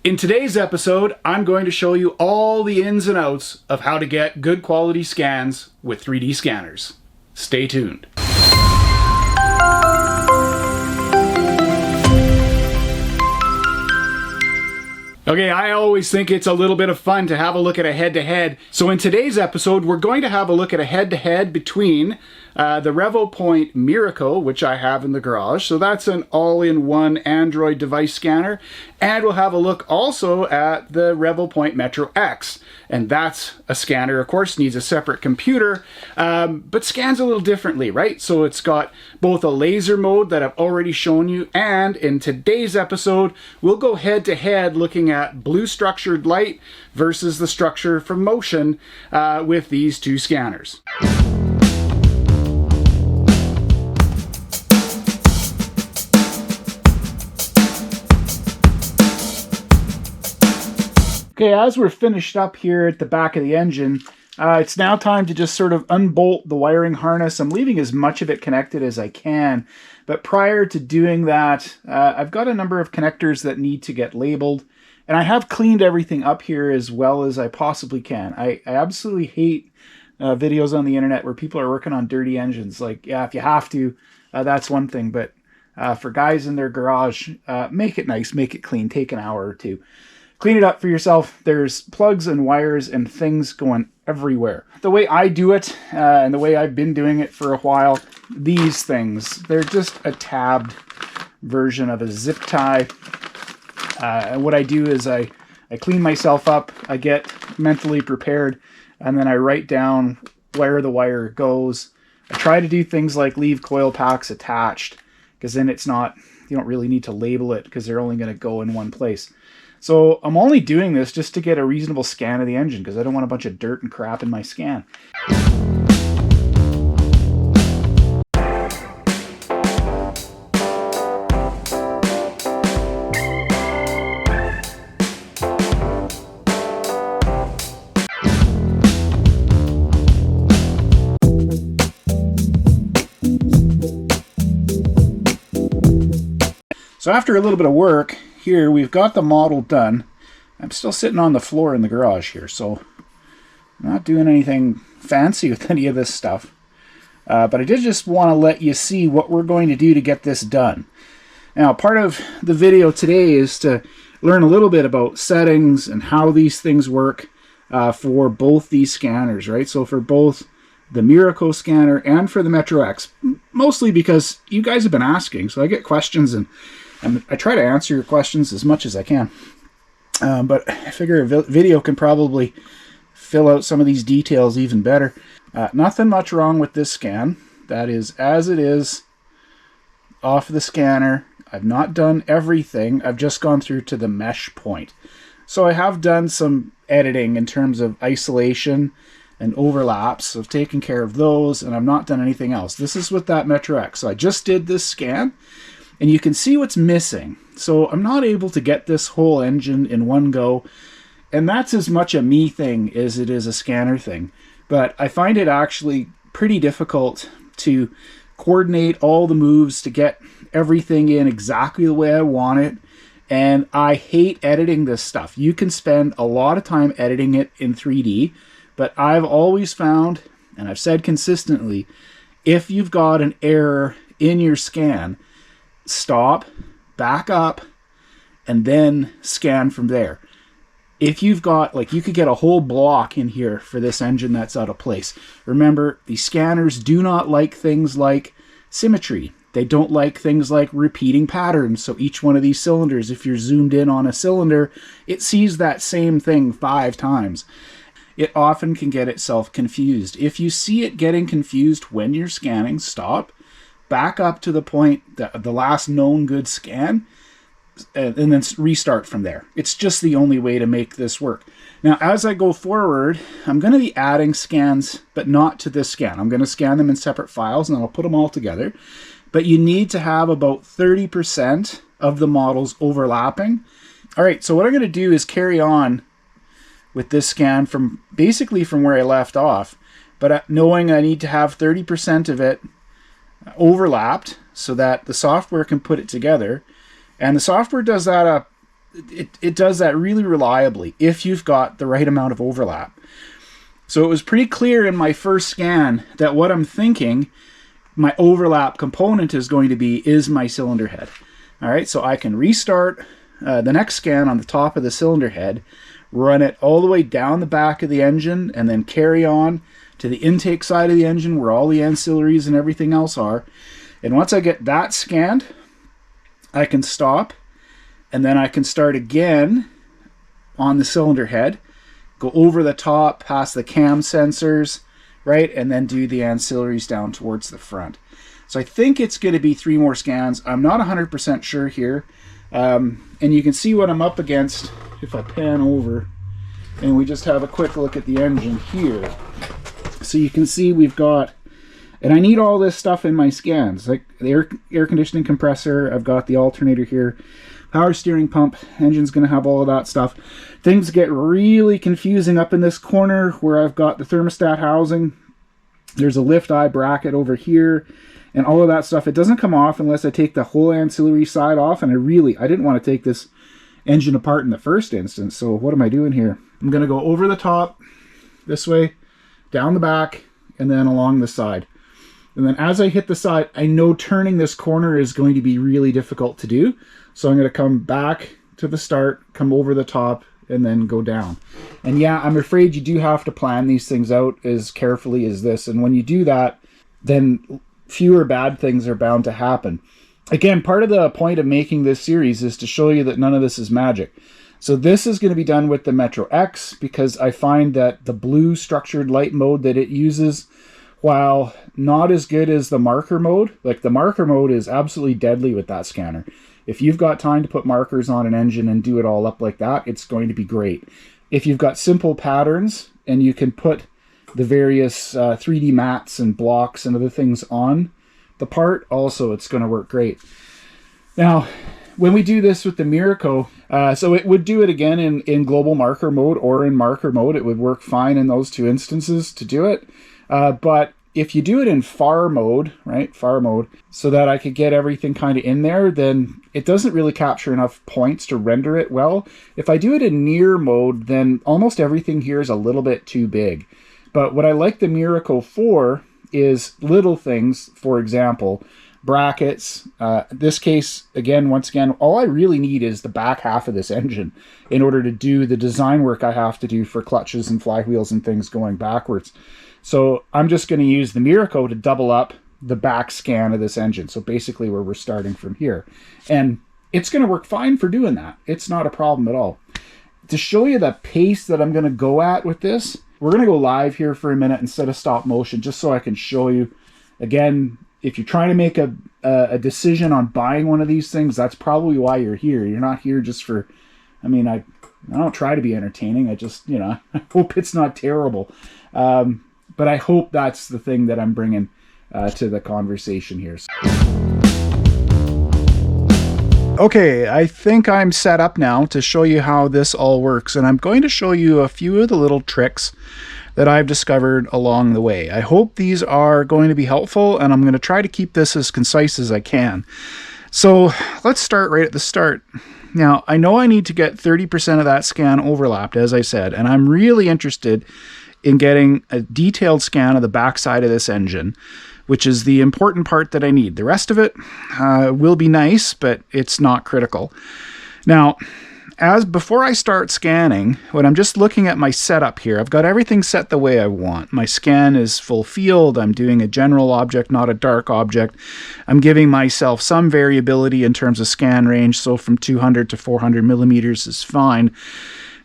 In today's episode, I'm going to show you all the ins and outs of how to get good quality scans with 3D scanners. Stay tuned. Okay, I always think it's a little bit of fun to have a look at a head-to-head. So in today's episode, we're going to have a look at a head-to-head between the Revopoint Miraco, which I have in the garage. So that's an all-in-one Android device scanner. And we'll have a look also at the Revopoint MetroX. And that's a scanner, of course, needs a separate computer, but scans a little differently, right? So it's got both a laser mode that I've already shown you, and in today's episode, we'll go head-to-head looking at blue structured light versus the structure from motion with these two scanners. Okay, as we're finished up here at the back of the engine, it's now time to just sort of unbolt the wiring harness. I'm leaving as much of it connected as I can, but prior to doing that, I've got a number of connectors that need to get labeled, and I have cleaned everything up here as well as I possibly can. I absolutely hate videos on the internet where people are working on dirty engines. Like, yeah, if you have to, that's one thing, but for guys in their garage, make it nice, make it clean, take an hour or two. Clean it up for yourself. There's plugs and wires and things going everywhere. The way I do it, and the way I've been doing it for a while, these things, they're just a tabbed version of a zip tie. And what I do is I clean myself up, I get mentally prepared, and then I write down where the wire goes. I try to do things like leave coil packs attached, because then it's not, you don't really need to label it because they're only going to go in one place. So I'm only doing this just to get a reasonable scan of the engine because I don't want a bunch of dirt and crap in my scan. So after a little bit of work, here we've got the model done. I'm still sitting on the floor in the garage here, so I'm not doing anything fancy with any of this stuff. But I did just want to let you see what we're going to do to get this done. Now, part of the video today is to learn a little bit about settings and how these things work for both these scanners, right? So for both the Miraco scanner and for the MetroX, mostly because you guys have been asking, so I get questions and I try to answer your questions as much as I can. But I figure a video can probably fill out some of these details even better. Nothing much wrong with this scan. That is as it is off the scanner. I've not done everything. I've just gone through to the mesh point. So I have done some editing in terms of isolation and overlaps. I've taken care of those, and I've not done anything else. This is with that MetroX. So I just did this scan, and you can see what's missing. So I'm not able to get this whole engine in one go, and that's as much a me thing as it is a scanner thing. But I find it actually pretty difficult to coordinate all the moves to get everything in exactly the way I want it, and I hate editing this stuff. You can spend a lot of time editing it in 3D, but I've always found, and I've said consistently, if you've got an error in your scan, stop, back up, and then scan from there. If you've got, like, you could get a whole block in here for this engine that's out of place. Remember, the scanners do not like things like symmetry. They don't like things like repeating patterns. So each one of these cylinders, if you're zoomed in on a cylinder, it sees that same thing 5 times. It often can get itself confused. If you see it getting confused when you're scanning, stop, back up to the point, the last known good scan, and then restart from there. It's just the only way to make this work. Now, as I go forward, I'm going to be adding scans, but not to this scan. I'm going to scan them in separate files, and then I'll put them all together. But you need to have about 30% of the models overlapping. All right, so what I'm going to do is carry on with this scan from basically from where I left off, but knowing I need to have 30% of it overlapped so that the software can put it together. And the software does that it does that really reliably if you've got the right amount of overlap. So it was pretty clear in my first scan that what I'm thinking my overlap component is going to be is my cylinder head. All right, so I can restart the next scan on the top of the cylinder head, run it all the way down the back of the engine, and then carry on to the intake side of the engine where all the ancillaries and everything else are. And once I get that scanned, I can stop, and then I can start again on the cylinder head, go over the top past the cam sensors, right, and then do the ancillaries down towards the front. So I think it's going to be 3 more scans. I'm not 100% sure here. And you can see what I'm up against if I pan over and we just have a quick look at the engine here. So you can see we've got, and I need all this stuff in my scans, like the air conditioning compressor, I've got the alternator here, power steering pump, engine's going to have all of that stuff. Things get really confusing up in this corner where I've got the thermostat housing. There's a lift eye bracket over here and all of that stuff. It doesn't come off unless I take the whole ancillary side off, and I didn't want to take this engine apart in the first instance. So what am I doing here? I'm going to go over the top this way, down the back, and then along the side. And then as I hit the side, I know turning this corner is going to be really difficult to do. So I'm going to come back to the start, come over the top, and then go down. And yeah, I'm afraid you do have to plan these things out as carefully as this. And when you do that, then fewer bad things are bound to happen. Again, part of the point of making this series is to show you that none of this is magic. So this is going to be done with the MetroX because I find that the blue structured light mode that it uses, while not as good as the marker mode, like the marker mode is absolutely deadly with that scanner. If you've got time to put markers on an engine and do it all up like that, it's going to be great. If you've got simple patterns and you can put the various 3D mats and blocks and other things on the part, also it's going to work great. Now, when we do this with the Miraco, so it would do it again in global marker mode or in marker mode. It would work fine in those 2 instances to do it. But if you do it in far mode, right, far mode, so that I could get everything kind of in there, then it doesn't really capture enough points to render it well. If I do it in near mode, then almost everything here is a little bit too big. But what I like the Miraco for is little things, for example, brackets. This case, once again, all I really need is the back half of this engine in order to do the design work I have to do for clutches and flywheels and things going backwards. So I'm just going to use the Miraco to double up the back scan of this engine. So basically where we're starting from here. And it's going to work fine for doing that. It's not a problem at all. To show you the pace that I'm going to go at with this, we're going to go live here for a minute instead of stop motion, just so I can show you. Again, if you're trying to make a decision on buying one of these things, that's probably why you're here. You're not here just for, I mean, I don't try to be entertaining. I just, I hope it's not terrible. But I hope that's the thing that I'm bringing to the conversation here. Okay, I think I'm set up now to show you how this all works, and I'm going to show you a few of the little tricks that I've discovered along the way. I hope these are going to be helpful, and I'm going to try to keep this as concise as I can. So let's start right at the start. Now, I know I need to get 30% of that scan overlapped, as I said, and I'm really interested in getting a detailed scan of the backside of this engine, which is the important part that I need. The rest of it will be nice, but it's not critical. Now, before I start scanning, when I'm just looking at my setup here, I've got everything set the way I want. My scan is full field. I'm doing a general object, not a dark object. I'm giving myself some variability in terms of scan range, so from 200 to 400 millimeters is fine.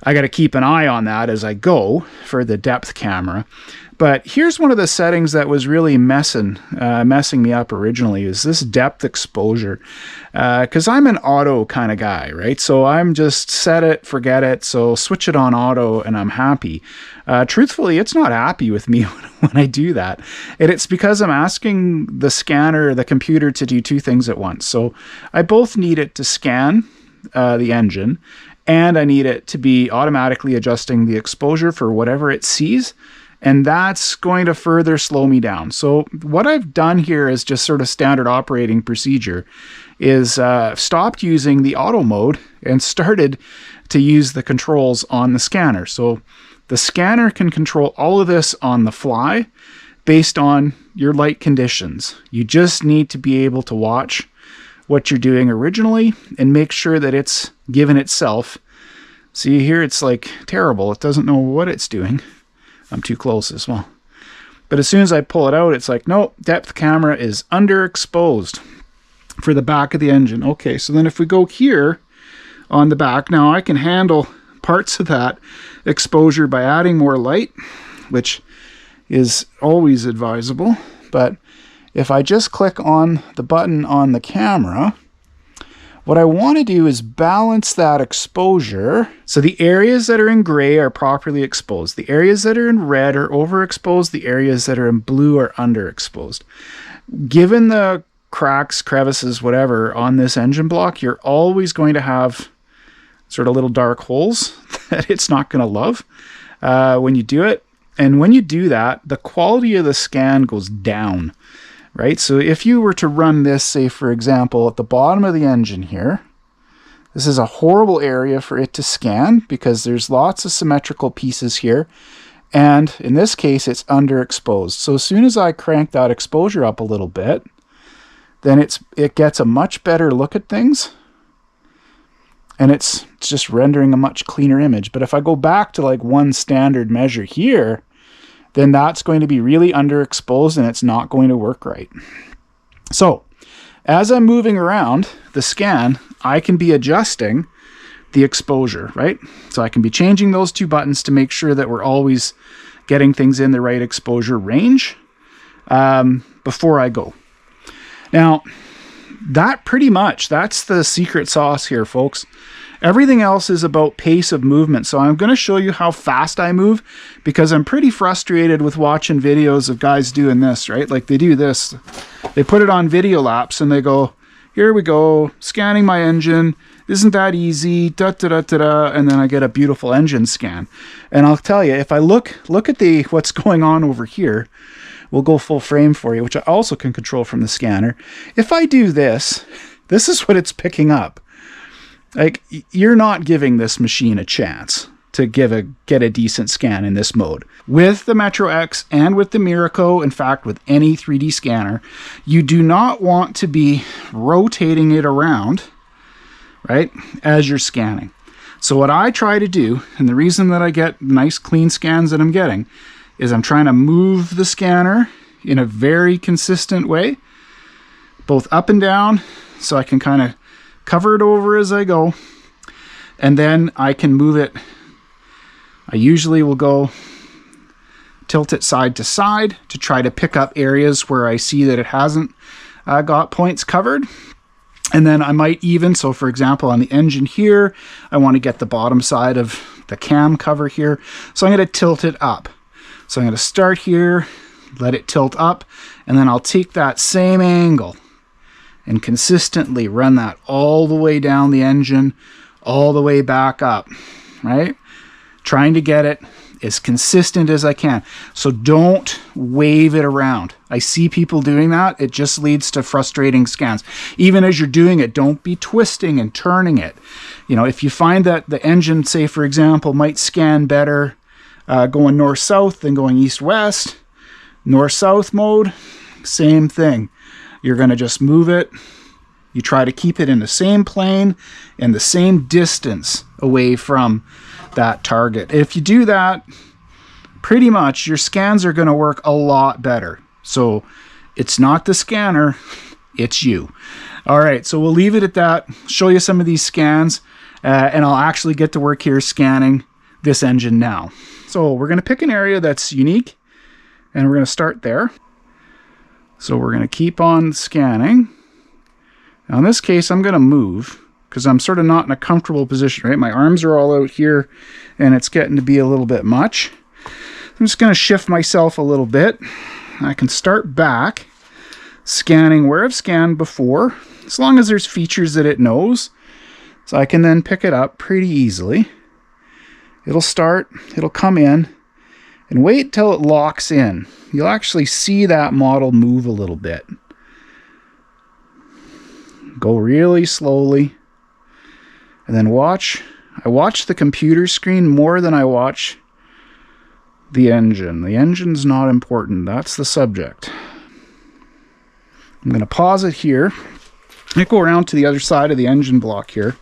I got to keep an eye on that as I go for the depth camera. But here's one of the settings that was really messing me up originally, is this depth exposure. Because I'm an auto kind of guy, right? So I'm just set it, forget it, so switch it on auto and I'm happy. Truthfully, it's not happy with me when I do that. And it's because I'm asking the scanner, the computer, to do 2 things at once. So I both need it to scan the engine, and I need it to be automatically adjusting the exposure for whatever it sees. And that's going to further slow me down. So what I've done here is just sort of standard operating procedure is stopped using the auto mode and started to use the controls on the scanner. So the scanner can control all of this on the fly based on your light conditions. You just need to be able to watch what you're doing originally and make sure that it's given itself. See here, it's like terrible. It doesn't know what it's doing. I'm too close as well. But as soon as I pull it out, it's like, no, depth camera is underexposed for the back of the engine. Okay, so then if we go here on the back, now I can handle parts of that exposure by adding more light, which is always advisable. But if I just click on the button on the camera, what I want to do is balance that exposure. So the areas that are in gray are properly exposed. The areas that are in red are overexposed. The areas that are in blue are underexposed. Given the cracks, crevices, whatever on this engine block, you're always going to have sort of little dark holes that it's not going to love when you do it. And when you do that, the quality of the scan goes down. Right? So if you were to run this, say for example, at the bottom of the engine here, this is a horrible area for it to scan because there's lots of symmetrical pieces here. And in this case, it's underexposed. So as soon as I crank that exposure up a little bit, then it gets a much better look at things. And it's just rendering a much cleaner image. But if I go back to like one standard measure here, then that's going to be really underexposed and it's not going to work right. So as I'm moving around the scan, I can be adjusting the exposure, right? So I can be changing those two buttons to make sure that we're always getting things in the right exposure range before I go. Now, that's the secret sauce here, folks. Everything else is about pace of movement. So I'm going to show you how fast I move because I'm pretty frustrated with watching videos of guys doing this, right? Like they do this. They put it on video lapse and they go, here we go, scanning my engine. Isn't that easy? Da, da, da, da, da. And then I get a beautiful engine scan. And I'll tell you, if I look at what's going on over here, we'll go full frame for you, which I also can control from the scanner. If I do this, this is what it's picking up. Like, you're not giving this machine a chance to get a decent scan in this mode. With the MetroX and with the Miraco, in fact, with any 3D scanner, you do not want to be rotating it around, right, as you're scanning. So what I try to do, and the reason that I get nice clean scans that I'm getting, is I'm trying to move the scanner in a very consistent way, both up and down, so I can kind of cover it over as I go, and then I can move it. I usually will go tilt it side to side to try to pick up areas where I see that it hasn't got points covered. And then I might even, so for example, on the engine here, I want to get the bottom side of the cam cover here. So I'm going to tilt it up. So I'm going to start here, let it tilt up, and then I'll take that same angle and consistently run that all the way down the engine, all the way back up, right? Trying to get it as consistent as I can. So don't wave it around. I see people doing that. It just leads to frustrating scans. Even as you're doing it, don't be twisting and turning it. You know, if you find that the engine, say for example, might scan better going north-south than going east-west, north-south mode, same thing. You're going to just move it. You try to keep it in the same plane and the same distance away from that target. If you do that, pretty much your scans are going to work a lot better. So it's not the scanner, it's you. All right, so we'll leave it at that. Show you some of these scans, and I'll actually get to work here scanning this engine now. So we're going to pick an area that's unique, and we're going to start there. So we're going to keep on scanning. Now in this case, I'm going to move because I'm sort of not in a comfortable position, right? My arms are all out here and it's getting to be a little bit much. I'm just going to shift myself a little bit. I can start back scanning where I've scanned before, as long as there's features that it knows. So I can then pick it up pretty easily. It'll start, it'll come in, and wait till it locks in. You'll actually see that model move a little bit. Go really slowly. And then I watch the computer screen more than I watch the engine. The engine's not important. That's the subject. I'm going to pause it here. I'm going to go around to the other side of the engine block here,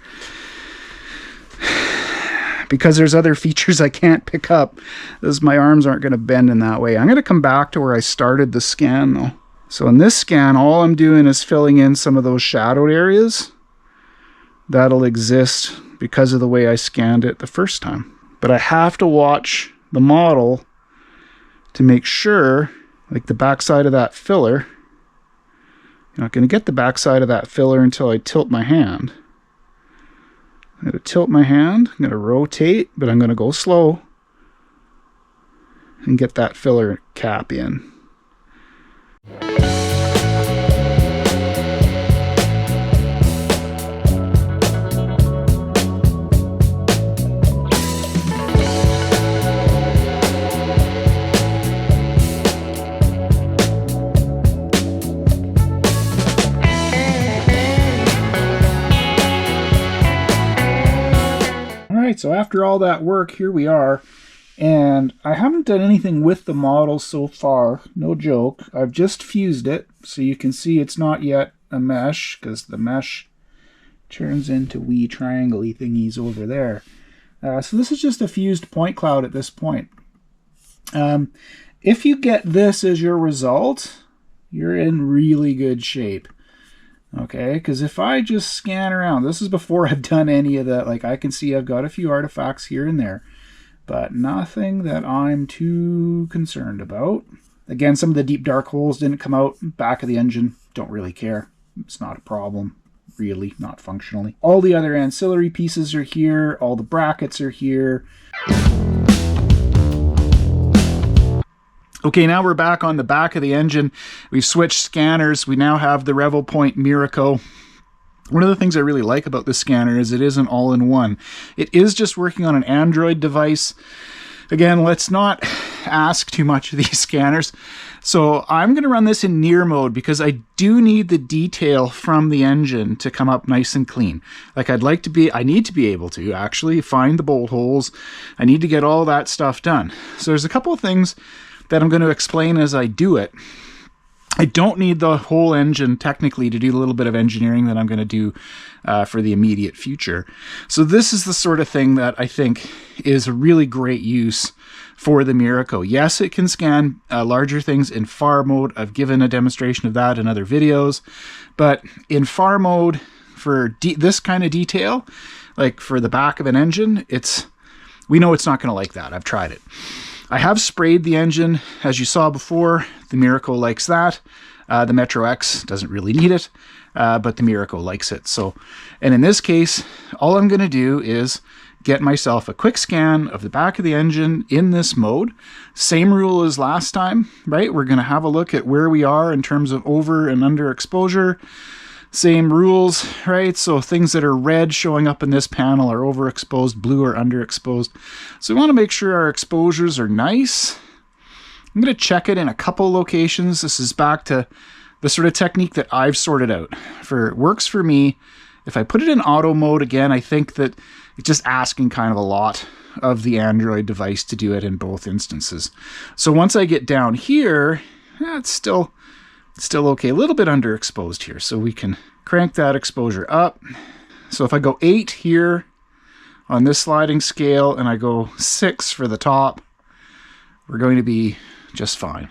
because there's other features I can't pick up, as my arms aren't going to bend in that way. I'm going to come back to where I started the scan though. So in this scan, all I'm doing is filling in some of those shadowed areas that'll exist because of the way I scanned it the first time. But I have to watch the model to make sure, like the backside of that filler, you're not going to get the backside of that filler until I tilt my hand. I'm going to tilt my hand, I'm going to rotate, but I'm going to go slow and get that filler cap in. So after all that work, here we are, and I haven't done anything with the model so far, no joke. I've just fused it, so you can see it's not yet a mesh, because the mesh turns into wee triangle-y thingies over there. So this is just a fused point cloud at this point. If you get this as your result, you're in really good shape. Okay, because if I just scan around, this is before I've done any of that. Like, I can see I've got a few artifacts here and there, but nothing that I'm too concerned about. Again, some of the deep dark holes didn't come out back of the engine. Don't really care. It's not a problem, really, not functionally. All the other ancillary pieces are here. All the brackets are here. Okay, now we're back on the back of the engine. We've switched scanners. We now have the Revopoint Miraco. One of the things I really like about this scanner is it isn't all-in-one. It is just working on an Android device. Again, let's not ask too much of these scanners. So I'm going to run this in near mode because I do need the detail from the engine to come up nice and clean. Like I need to be able to actually find the bolt holes. I need to get all that stuff done. So there's a couple of things that I'm going to explain as I do it. I don't need the whole engine technically to do the little bit of engineering that I'm going to do for the immediate future. So this is the sort of thing that I think is a really great use for the Miraco. Yes, it can scan larger things in FAR mode. I've given a demonstration of that in other videos. But in FAR mode, for this kind of detail, like for the back of an engine, we know it's not going to like that. I've tried it. I have sprayed the engine, as you saw before. The Miraco likes that. The MetroX doesn't really need it, but the Miraco likes it. So, and in this case, all I'm going to do is get myself a quick scan of the back of the engine in this mode. Same rule as last time, right? We're going to have a look at where we are in terms of over and under exposure. Same rules, right? So things that are red showing up in this panel are overexposed, blue are underexposed. So we want to make sure our exposures are nice. I'm going to check it in a couple locations. This is back to the sort of technique that I've sorted out. Works for me. If I put it in auto mode again, I think that it's just asking kind of a lot of the Android device to do it in both instances. So once I get down here, it's still okay, a little bit underexposed here, so we can crank that exposure up. So if I go 8 here on this sliding scale and I go 6 for the top, we're going to be just fine.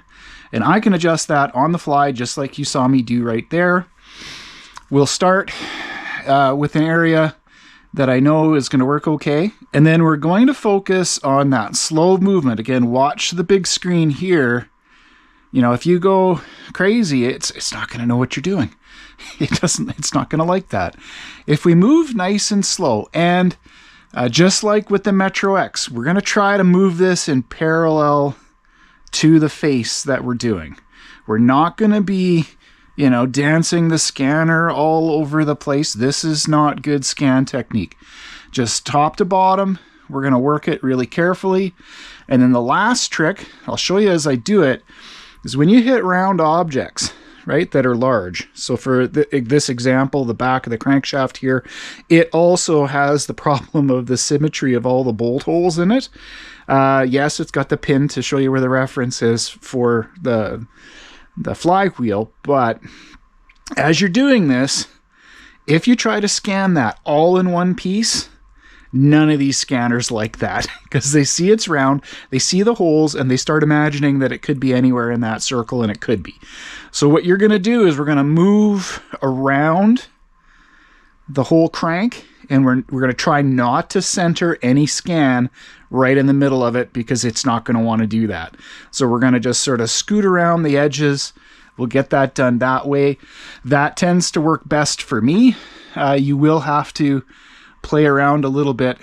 And I can adjust that on the fly just like you saw me do right there. We'll start with an area that I know is going to work okay, and then we're going to focus on that slow movement. Again, watch the big screen here. You know, if you go crazy, it's not going to know what you're doing. It's not going to like that. If we move nice and slow, and just like with the MetroX, we're going to try to move this in parallel to the face that we're doing. We're not going to be, you know, dancing the scanner all over the place. This is not good scan technique. Just top to bottom, we're going to work it really carefully. And then the last trick, I'll show you as I do it, is when you hit round objects, right, that are large. So for this example, the back of the crankshaft here, it also has the problem of the symmetry of all the bolt holes in it. Yes, it's got the pin to show you where the reference is for the flywheel, but as you're doing this, if you try to scan that all in one piece, none of these scanners like that, because they see it's round, they see the holes, and they start imagining that it could be anywhere in that circle, and it could be. So what you're going to do is we're going to move around the whole crank, and we're going to try not to center any scan right in the middle of it, because it's not going to want to do that. So we're going to just sort of scoot around the edges. We'll get that done that way. That tends to work best for me. You will have to play around a little bit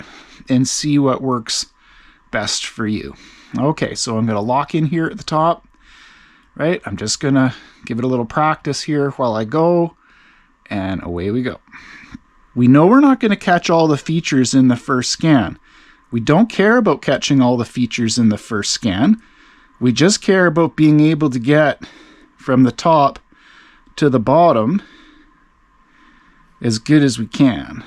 and see what works best for you. Okay, so I'm going to lock in here at the top, right? I'm just going to give it a little practice here while I go, and away we go. We know we're not going to catch all the features in the first scan. We don't care about catching all the features in the first scan. We just care about being able to get from the top to the bottom as good as we can.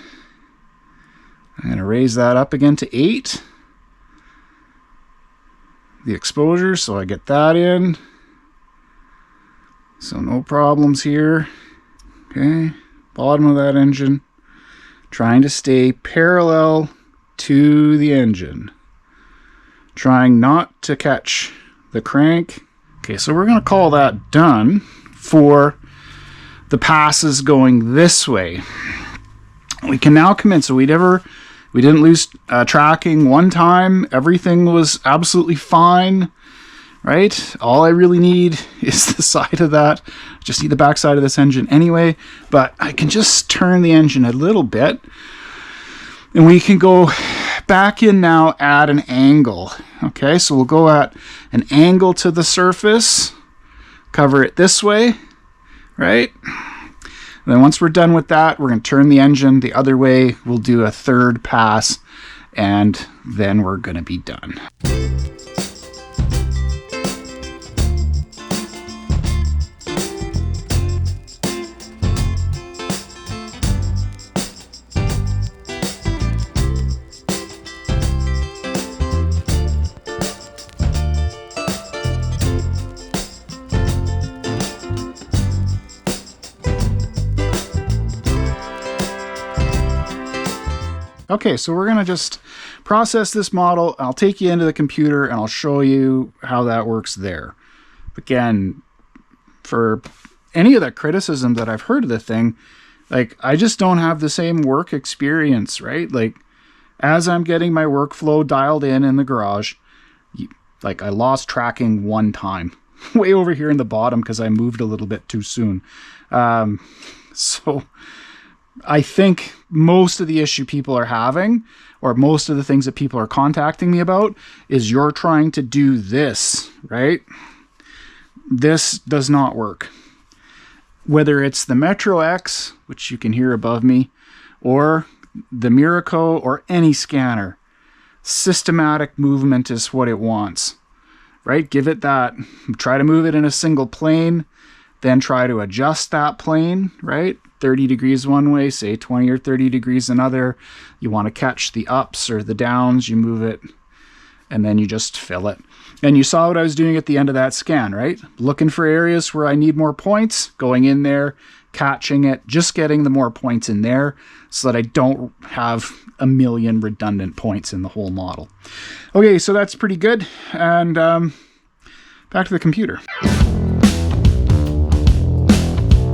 I'm going to raise that up again to 8. The exposure, so I get that in. So no problems here. Okay, bottom of that engine. Trying to stay parallel to the engine. Trying not to catch the crank. Okay, so we're going to call that done for the passes going this way. We can now come in. So we didn't lose tracking one time. Everything was absolutely fine, right? All I really need is the side of that. Just need the back side of this engine anyway, but I can just turn the engine a little bit, and we can go back in now at an angle. Okay, so we'll go at an angle to the surface, cover it this way, right? And then once we're done with that, we're going to turn the engine the other way. We'll do a third pass, and then we're going to be done. Okay, so we're going to just process this model. I'll take you into the computer and I'll show you how that works there. Again, for any of the criticism that I've heard of the thing, like, I just don't have the same work experience, right? Like, as I'm getting my workflow dialed in the garage, like, I lost tracking one time way over here in the bottom because I moved a little bit too soon. So I think most of the issue people are having, or most of the things that people are contacting me about, is you're trying to do this, right? This does not work. Whether it's the MetroX, which you can hear above me, or the Miraco, or any scanner, systematic movement is what it wants, right? Give it that, try to move it in a single plane, then try to adjust that plane, right? 30 degrees one way, say 20 or 30 degrees another. You want to catch the ups or the downs, you move it, and then you just fill it. And you saw what I was doing at the end of that scan, right? Looking for areas where I need more points, going in there, catching it, just getting the more points in there so that I don't have a million redundant points in the whole model. Okay, so that's pretty good. And back to the computer.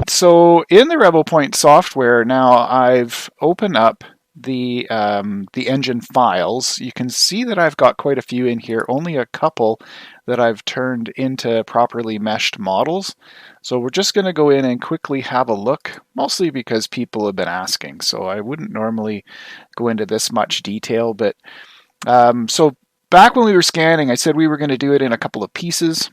So in the Revopoint software now, I've opened up the engine files. You can see that I've got quite a few in here, only a couple that I've turned into properly meshed models. So we're just going to go in and quickly have a look, mostly because people have been asking. So I wouldn't normally go into this much detail, but so back when we were scanning, I said we were going to do it in a couple of pieces.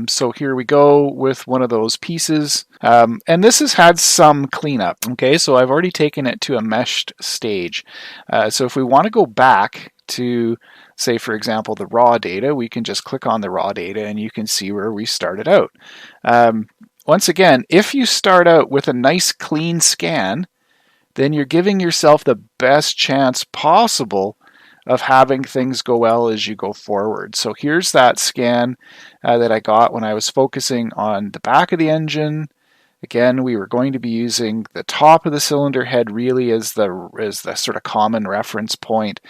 So here we go with one of those pieces. And this has had some cleanup. Okay, so I've already taken it to a meshed stage. So if we want to go back to, say, for example, the raw data, we can just click on the raw data and you can see where we started out. once again, if you start out with a nice clean scan, then you're giving yourself the best chance possible of having things go well as you go forward. So here's that scan that I got when I was focusing on the back of the engine. Again, we were going to be using the top of the cylinder head really as the sort of common reference point.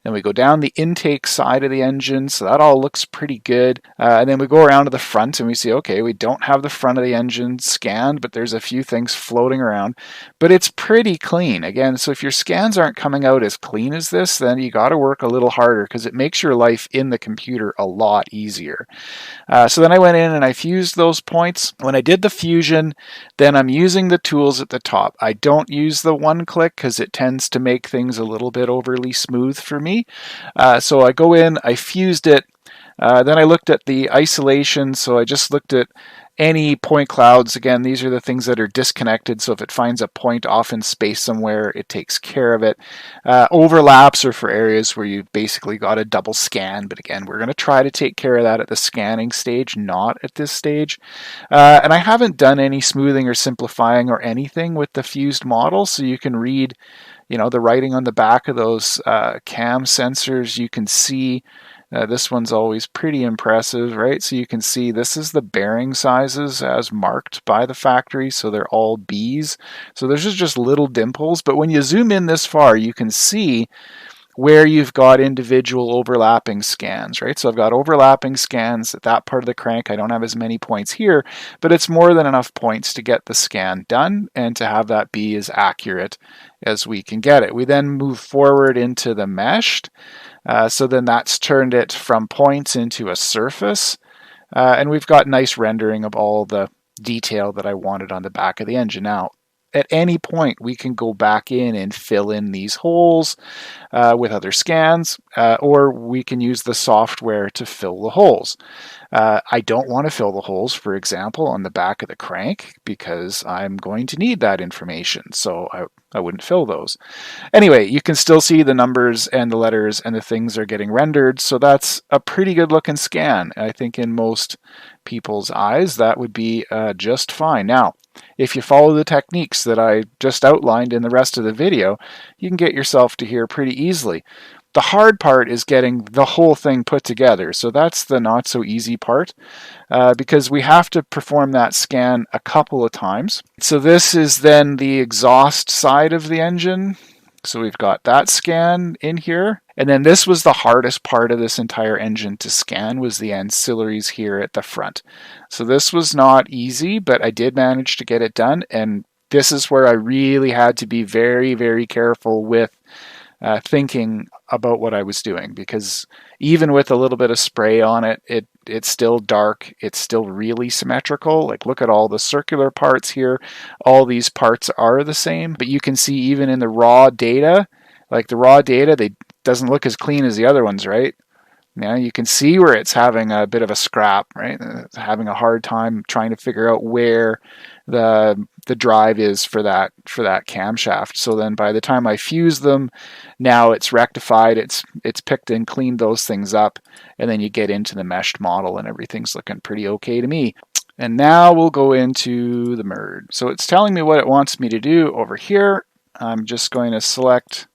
Then we go down the intake side of the engine, so that all looks pretty good. And then we go around to the front and we see, okay, we don't have the front of the engine scanned, but there's a few things floating around. But it's pretty clean. Again, so if your scans aren't coming out as clean as this, then you got to work a little harder because it makes your life in the computer a lot easier. So then I went in and I fused those points. When I did the fusion, then I'm using the tools at the top. I don't use the one click because it tends to make things a little bit overly smooth for me. So I go in, I fused it, then I looked at the isolation, so I just looked at any point clouds. Again, these are the things that are disconnected, so if it finds a point off in space somewhere, it takes care of it. Overlaps are for areas where you've basically got a double scan, but again, we're going to try to take care of that at the scanning stage, not at this stage. And I haven't done any smoothing or simplifying or anything with the fused model, so you can read the writing on the back of those cam sensors. You can see this one's always pretty impressive, right? So you can see this is the bearing sizes as marked by the factory, so they're all Bs. So there's just little dimples, but when you zoom in this far, you can see where you've got individual overlapping scans, right? So I've got overlapping scans at that part of the crank. I don't have as many points here, but it's more than enough points to get the scan done and to have that be as accurate as we can get it. We then move forward into the meshed. So then that's turned it from points into a surface. And we've got nice rendering of all the detail that I wanted on the back of the engine. Now, at any point, we can go back in and fill in these holes with other scans, or we can use the software to fill the holes. I don't want to fill the holes, for example, on the back of the crank because I'm going to need that information, so I wouldn't fill those. Anyway, you can still see the numbers and the letters and the things are getting rendered, so that's a pretty good looking scan. I think in most people's eyes, that would be just fine. Now, if you follow the techniques that I just outlined in the rest of the video, you can get yourself to here pretty easily. The hard part is getting the whole thing put together. So that's the not so easy part because we have to perform that scan a couple of times. So this is then the exhaust side of the engine. So we've got that scan in here. And then this was the hardest part of this entire engine to scan, was the ancillaries here at the front. So this was not easy, but I did manage to get it done. And this is where I really had to be very, very careful with thinking about what I was doing, because even with a little bit of spray on it, it's still dark. It's still really symmetrical. Like, look at all the circular parts here. All these parts are the same, but you can see even in the raw data, like the raw data, they doesn't look as clean as the other ones, right? Now you can see where it's having a bit of a scrap, right? It's having a hard time trying to figure out where the drive is for that camshaft. So then by the time I fuse them, now it's rectified, it's picked and cleaned those things up, and then you get into the meshed model and everything's looking pretty okay to me. And now we'll go into the merge. So it's telling me what it wants me to do over here. I'm just going to select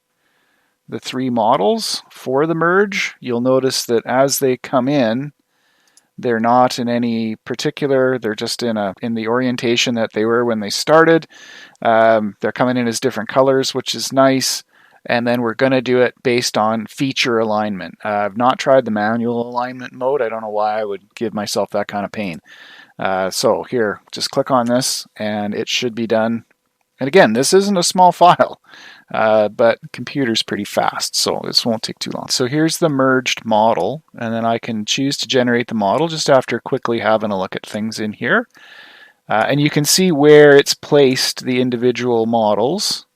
the three models for the merge. You'll notice that as they come in, they're not in any particular, they're just in the orientation that they were when they started. They're coming in as different colors, which is nice. And then we're going to do it based on feature alignment. I've not tried the manual alignment mode. I don't know why I would give myself that kind of pain. So here, just click on this and it should be done. And again, this isn't a small file, but the computer's pretty fast, so this won't take too long. So here's the merged model, and then I can choose to generate the model just after quickly having a look at things in here. And you can see where it's placed the individual models.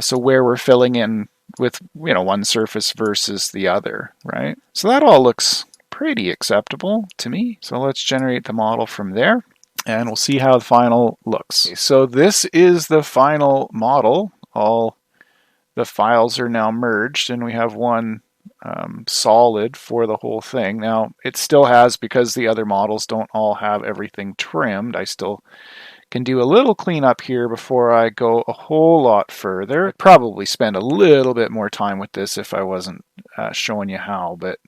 So where we're filling in with one surface versus the other, right? So that all looks pretty acceptable to me. So let's generate the model from there. And we'll see how the final looks. Okay, so this is the final model. All the files are now merged, and we have one solid for the whole thing. Now, it still has, because the other models don't all have everything trimmed, I still can do a little cleanup here before I go a whole lot further. I'd probably spend a little bit more time with this if I wasn't showing you how, but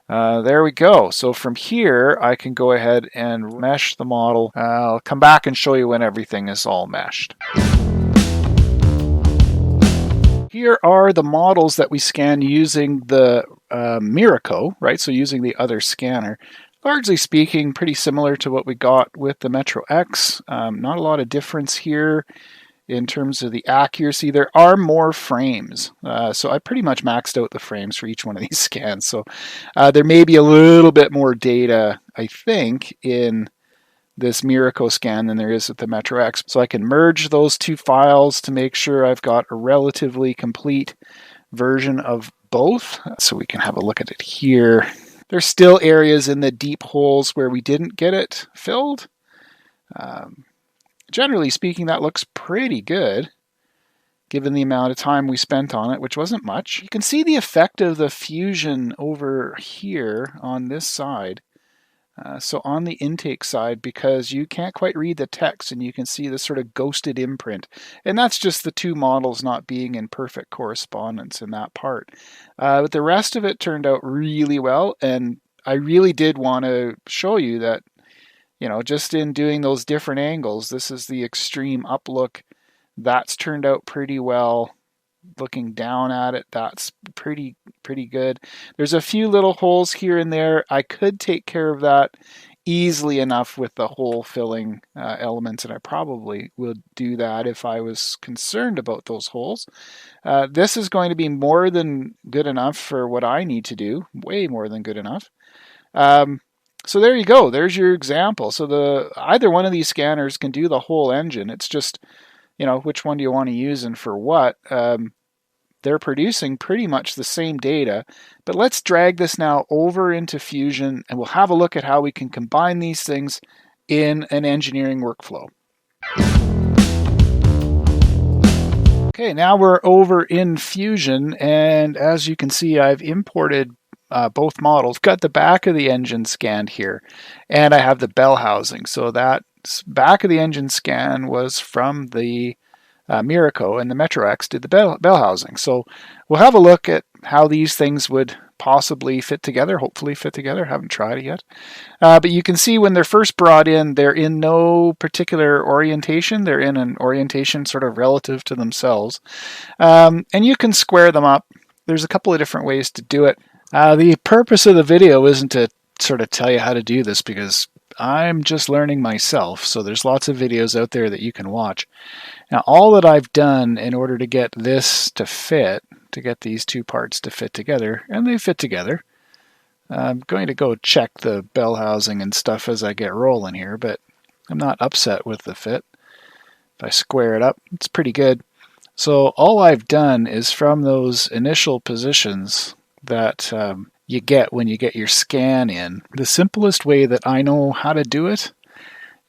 there we go. So from here, I can go ahead and mesh the model. I'll come back and show you when everything is all meshed. Here are the models that we scan using the Miraco, right? So using the other scanner. Largely speaking, pretty similar to what we got with the MetroX. Not a lot of difference here in terms of the accuracy. There are more frames. So I pretty much maxed out the frames for each one of these scans. So there may be a little bit more data, I think, in this Miraco scan than there is with the MetroX. So I can merge those two files to make sure I've got a relatively complete version of both. So we can have a look at it here. There's still areas in the deep holes where we didn't get it filled. Generally speaking, that looks pretty good, given the amount of time we spent on it, which wasn't much. You can see the effect of the fusion over here on this side. So on the intake side, because you can't quite read the text and you can see this sort of ghosted imprint. And that's just the two models not being in perfect correspondence in that part. But the rest of it turned out really well. And I really did want to show you that, just in doing those different angles, this is the extreme up look. That's turned out pretty well. Looking down at it, that's pretty good. There's a few little holes here and there. I could take care of that easily enough with the hole filling elements, and I probably would do that if I was concerned about those holes. This is going to be more than good enough for what I need to do, way more than good enough. So there you go. There's your example. So either one of these scanners can do the whole engine. It's just, which one do you want to use and for what? They're producing pretty much the same data, but let's drag this now over into Fusion and we'll have a look at how we can combine these things in an engineering workflow. Okay, now we're over in Fusion, and as you can see, I've imported both models. Got the back of the engine scanned here, and I have the bell housing. So that back of the engine scan was from the Miraco, and the MetroX did the bell housing. So we'll have a look at how these things would possibly fit together, hopefully fit together. Haven't tried it yet. But you can see when they're first brought in, they're in no particular orientation. They're in an orientation sort of relative to themselves. And you can square them up. There's a couple of different ways to do it. The purpose of the video isn't to sort of tell you how to do this, because I'm just learning myself. So there's lots of videos out there that you can watch. Now, all that I've done in order to get this to fit, to get these two parts to fit together, and they fit together. I'm going to go check the bell housing and stuff as I get rolling here, but I'm not upset with the fit. If I square it up, it's pretty good. So all I've done is from those initial positions that you get when you get your scan in, the simplest way that I know how to do it,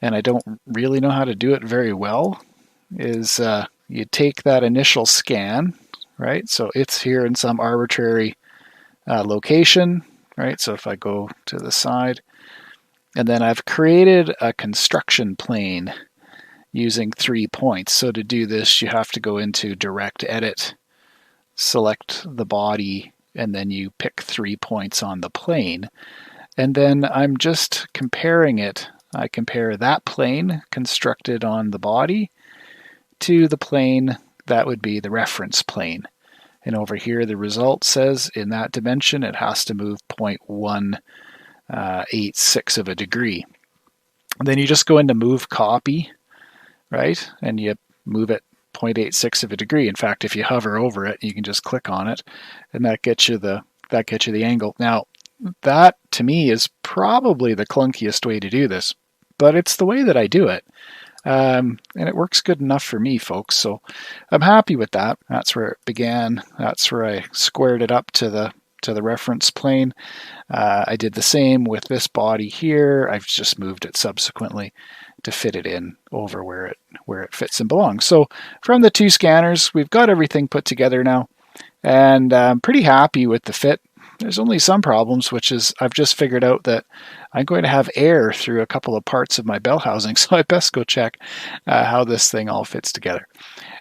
and I don't really know how to do it very well, is you take that initial scan, right? So it's here in some arbitrary location, right? So if I go to the side, and then I've created a construction plane using 3 points. So to do this, you have to go into Direct Edit, select the body, and then you pick 3 points on the plane. And then I'm just comparing it. I compare that plane constructed on the body to the plane that would be the reference plane. And over here, the result says in that dimension, it has to move 0.186 of a degree. And then you just go into Move Copy, right? And you move it 0.86 of a degree. In fact, if you hover over it, you can just click on it, and that gets you the angle. Now, that to me is probably the clunkiest way to do this, but it's the way that I do it. And it works good enough for me, folks. So I'm happy with that. That's where it began. That's where I squared it up to the reference plane. I did the same with this body here. I've just moved it subsequently to fit it in over where it fits and belongs. So from the two scanners, we've got everything put together now, and I'm pretty happy with the fit. There's only some problems, which is I've just figured out that I'm going to have air through a couple of parts of my bell housing, so I best go check how this thing all fits together.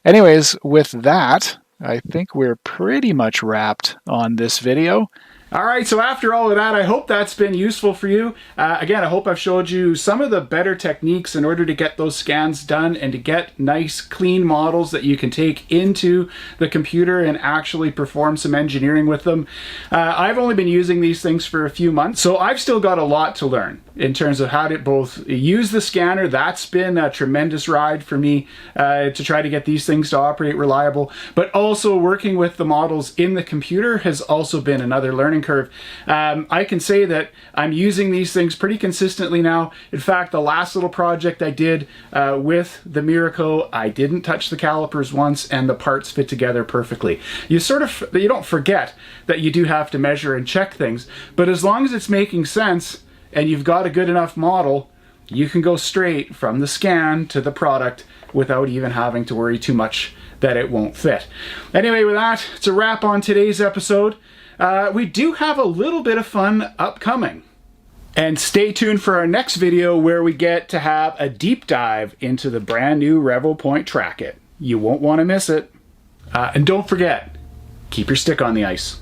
Anyways, with that, I think we're pretty much wrapped on this video. All right, so after all of that, I hope that's been useful for you. Again, I hope I've showed you some of the better techniques in order to get those scans done and to get nice, clean models that you can take into the computer and actually perform some engineering with them. I've only been using these things for a few months, so I've still got a lot to learn in terms of how to both use the scanner. That's been a tremendous ride for me to try to get these things to operate reliable, but also working with the models in the computer has also been another learning curve. I can say that I'm using these things pretty consistently now. In fact, the last little project I did with the Miraco, I didn't touch the calipers once and the parts fit together perfectly. You don't forget that you do have to measure and check things, but as long as it's making sense and you've got a good enough model, you can go straight from the scan to the product without even having to worry too much that it won't fit. Anyway, with that, it's a wrap on today's episode. We do have a little bit of fun upcoming. And stay tuned for our next video where we get to have a deep dive into the brand new Revopoint Track It. You won't want to miss it. And don't forget, keep your stick on the ice.